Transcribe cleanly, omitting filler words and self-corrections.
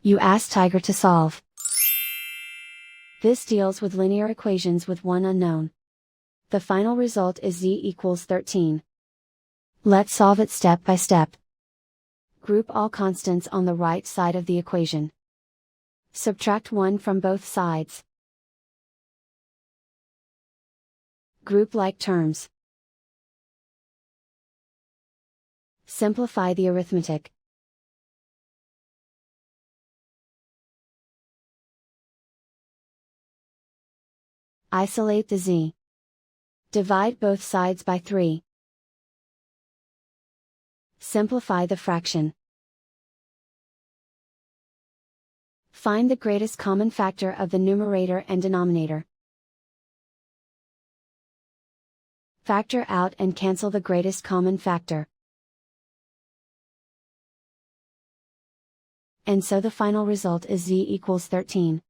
You ask Tiger to solve. This deals with linear equations with one unknown. The final result is z equals 13. Let's solve it step by step. Group all constants on the right side of the equation. Subtract 1 from both sides. Group like terms. Simplify the arithmetic. Isolate the z. Divide both sides by 3. Simplify the fraction. Find the greatest common factor of the numerator and denominator. Factor out and cancel the greatest common factor. And so the final result is z equals 13.